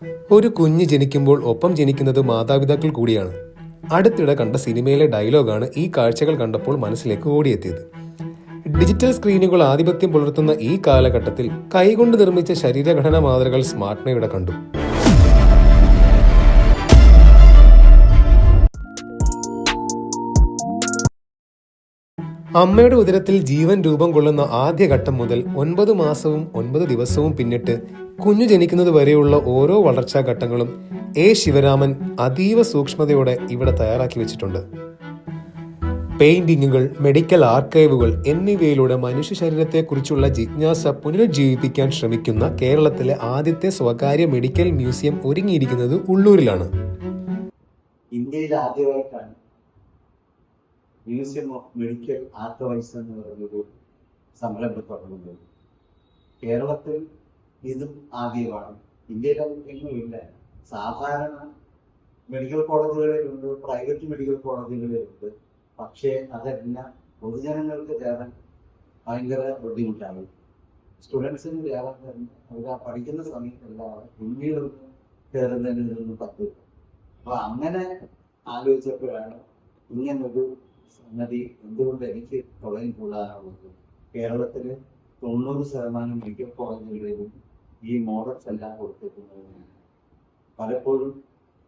ഒരു കുഞ്ഞ് ജനിക്കുമ്പോൾ ഒപ്പം ജനിക്കുന്നത് മാതാപിതാക്കൾ കൂടിയാണ്. അടുത്തിടെ കണ്ട സിനിമയിലെ ഡയലോഗാണ് ഈ കാഴ്ചകൾ കണ്ടപ്പോൾ മനസ്സിലേക്ക് ഓടിയെത്തിയത്. ഡിജിറ്റൽ സ്ക്രീനുകൾ ആധിപത്യം പുലർത്തുന്ന ഈ കാലഘട്ടത്തിൽ കൈകൊണ്ട് നിർമ്മിച്ച ശരീരഘടനാ മാതൃകൾ സ്മാർട്ട്നയുടെ കണ്ടു. അമ്മയുടെ ഉദരത്തിൽ ജീവൻ രൂപം കൊള്ളുന്ന ആദ്യഘട്ടം മുതൽ 9 മാസവും 9 ദിവസവും പിന്നിട്ട് കുഞ്ഞു ജനിക്കുന്നത് വരെയുള്ള ഓരോ വളർച്ചാ ഘട്ടങ്ങളും ശിവരാമൻ അതീവ സൂക്ഷ്മതയോടെ ഇവിടെ തയ്യാറാക്കി വെച്ചിട്ടുണ്ട്. പെയിന്റിങ്ങുകൾ, മെഡിക്കൽ ആർക്കൈവുകൾ എന്നിവയിലൂടെ മനുഷ്യ ശരീരത്തെക്കുറിച്ചുള്ള ജിജ്ഞാസ പുനരുജ്ജീവിപ്പിക്കാൻ ശ്രമിക്കുന്ന കേരളത്തിലെ ആദ്യത്തെ സ്വകാര്യ മെഡിക്കൽ മ്യൂസിയം ഒരുങ്ങിയിരിക്കുന്നത് ഉള്ളൂരിലാണ്. ഇന്ത്യയിൽ ആദ്യമായിട്ടാണ് മ്യൂസിയം ഓഫ് മെഡിക്കൽ ആർക്കൈവ്സ് എന്ന് പറയുന്നൊരു സംരംഭം തുടങ്ങുന്നത്. കേരളത്തിൽ ഇതും ആദ്യമാണ്. ഇന്ത്യയിലെങ്ങുമില്ല. സാധാരണ മെഡിക്കൽ കോളേജുകളിലുണ്ട്, പ്രൈവറ്റ് മെഡിക്കൽ കോളേജുകളിലുണ്ട്. പക്ഷേ അതെല്ലാം പൊതുജനങ്ങൾക്ക് ചേരാൻ ഭയങ്കര ബുദ്ധിമുട്ടാണ്. സ്റ്റുഡൻസിന് ചേരാൻ തന്നെ അവർ പഠിക്കുന്ന സമയത്തല്ലാതെ പിന്നീട് കയറുന്നതിന് നിന്ന് പറ്റില്ല. അപ്പൊ അങ്ങനെ ആലോചിച്ചപ്പോഴാണ് ഇങ്ങനൊരു സംഗതി എന്തുകൊണ്ട് എനിക്ക് തുടങ്ങിക്കൊള്ളാനുള്ളത്. കേരളത്തില് 90% മെഡിക്കൽ കോളേജുകളിലും ഈ മോഡൽസ് എല്ലാം കൊടുത്തേക്കുന്നതിനാണ്.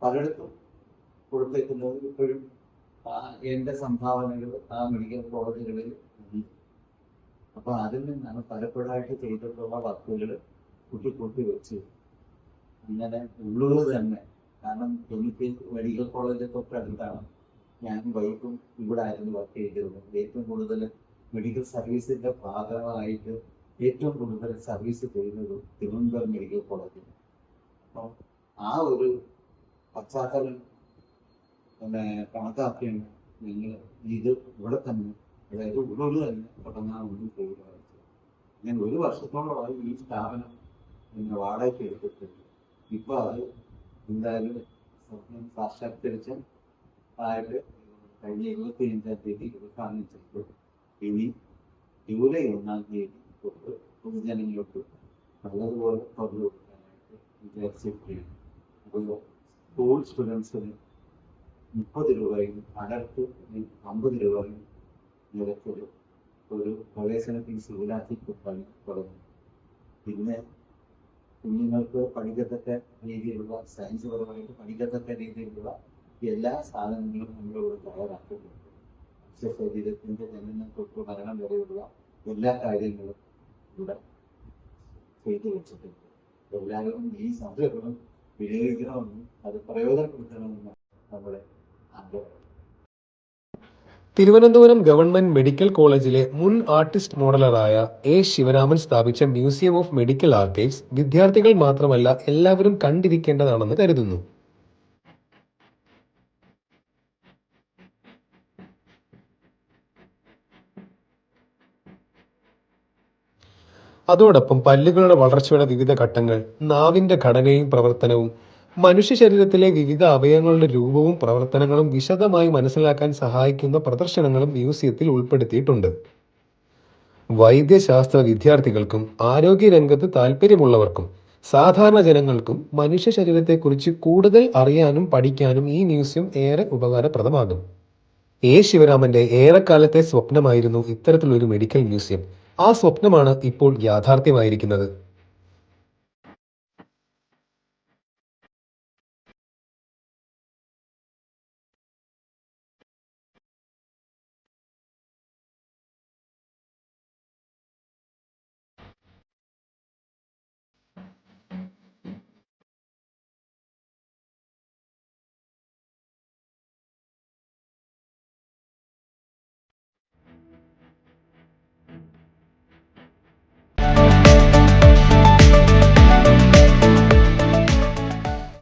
പലയിടത്തും കൊടുത്തേക്കുന്നത് ഇപ്പോഴും എന്റെ സംഭാവനകൾ ആ മെഡിക്കൽ കോളേജുകളിൽ ഉണ്ട്. അപ്പൊ അതിൽ നിന്നാണ് പലപ്പോഴായിട്ട് ചെയ്തിട്ടുള്ള വർക്കുകൾ കൂട്ടി വെച്ച് അങ്ങനെ ഉള്ളത് തന്നെ. കാരണം എനിക്ക് മെഡിക്കൽ കോളേജ് തൊട്ടടുത്താണ്. ഞാൻ വൈഫും ഇവിടെ ആയിരുന്നു വർക്ക് ചെയ്തിരുന്നത്. ഏറ്റവും കൂടുതൽ മെഡിക്കൽ സർവീസിന്റെ ഭാഗമായിട്ട് ഏറ്റവും കൂടുതൽ സർവീസ് ചെയ്യുന്നത് തിരുവനന്തപുരം മെഡിക്കൽ കോളേജിൽ. അപ്പം ആ ഒരു പശ്ചാത്തലം കണക്കാക്കിയാണ് നിങ്ങൾ ഇത് ഇവിടെ തന്നെ, അതായത് ഉള്ളൂർ തന്നെ തുടങ്ങാമെന്ന് തീരുമാനിച്ചത്. ഞാൻ 1 വർഷത്തോളമായി ഈ സ്ഥാപനം വാടകയ്ക്ക് എടുത്തിട്ടുണ്ട്. ഇപ്പൊ അത് എന്തായാലും സ്വപ്നം സാക്ഷാത്കരിച്ച ആയിട്ട് കഴിഞ്ഞ 25-ാം തീയതി ഉദ്ഘാടനം ചെയ്തു. ഇനി ജൂലൈ 1-ാം തീയതി തൊട്ട് പൊതുജനങ്ങൾക്ക് നല്ലതുപോലെ തുറന്നു കൊടുക്കാനായിട്ട് വിചാരിച്ചിരിക്കുകയാണ്. അപ്പോൾ സ്കൂൾ സ്റ്റുഡൻസിന് 30 രൂപയും അഡൽട്ട് 50 രൂപയും നിരക്കിൽ ഒരു പ്രവേശന ഫീസ് ഈടാക്കി തുടങ്ങി. പിന്നെ കുഞ്ഞുങ്ങൾക്ക് പഠിക്കത്തക്ക രീതിയിലുള്ള സയൻസ് പരമായിട്ട് പഠിക്കത്തക്ക രീതിയിലുള്ള എല്ലാ സാധനങ്ങളും നമ്മളിവിടെ തയ്യാറാക്കുന്നുണ്ട്. മനുഷ്യ ശരീരത്തിന്റെ ജനനം തൊട്ട് മരണം വരെയുള്ള എല്ലാ കാര്യങ്ങളും ഇവിടെ ചെയ്തു വെച്ചിട്ടുണ്ട്. എല്ലാവരും ഈ സംരംഭം വിനിയോഗിക്കണമെന്നും അത് പ്രയോജനപ്പെടുത്തണമെന്നും നമ്മുടെ ആഗ്രഹം. തിരുവനന്തപുരം ഗവൺമെന്റ് മെഡിക്കൽ കോളേജിലെ മുൻ ആർട്ടിസ്റ്റ് മോഡലറായ ശിവരാമൻ സ്ഥാപിച്ച മ്യൂസിയം ഓഫ് മെഡിക്കൽ ആർക്കൈവ്സ് വിദ്യാർത്ഥികൾ മാത്രമല്ല എല്ലാവരും കണ്ടിരിക്കേണ്ടതാണെന്ന് കരുതുന്നു. അതോടൊപ്പം പല്ലുകളുടെ വളർച്ചയുടെ വിവിധ ഘട്ടങ്ങൾ, നാവിന്റെ ഘടനയും പ്രവർത്തനവും, മനുഷ്യ ശരീരത്തിലെ വിവിധ അവയവങ്ങളുടെ രൂപവും പ്രവർത്തനങ്ങളും വിശദമായി മനസ്സിലാക്കാൻ സഹായിക്കുന്ന പ്രദർശനങ്ങളും മ്യൂസിയത്തിൽ ഉൾപ്പെടുത്തിയിട്ടുണ്ട്. വൈദ്യശാസ്ത്ര വിദ്യാർത്ഥികൾക്കും ആരോഗ്യരംഗത്ത് താല്പര്യമുള്ളവർക്കും സാധാരണ ജനങ്ങൾക്കും മനുഷ്യ ശരീരത്തെക്കുറിച്ച് കൂടുതൽ അറിയാനും പഠിക്കാനും ഈ മ്യൂസിയം ഏറെ ഉപകാരപ്രദമാകും. ശിവരാമന്റെ ഏറെക്കാലത്തെ സ്വപ്നമായിരുന്നു ഇത്തരത്തിലൊരു മെഡിക്കൽ മ്യൂസിയം. ആ സ്വപ്നമാണ് ഇപ്പോൾ യാഥാർത്ഥ്യമായിരിക്കുന്നത്.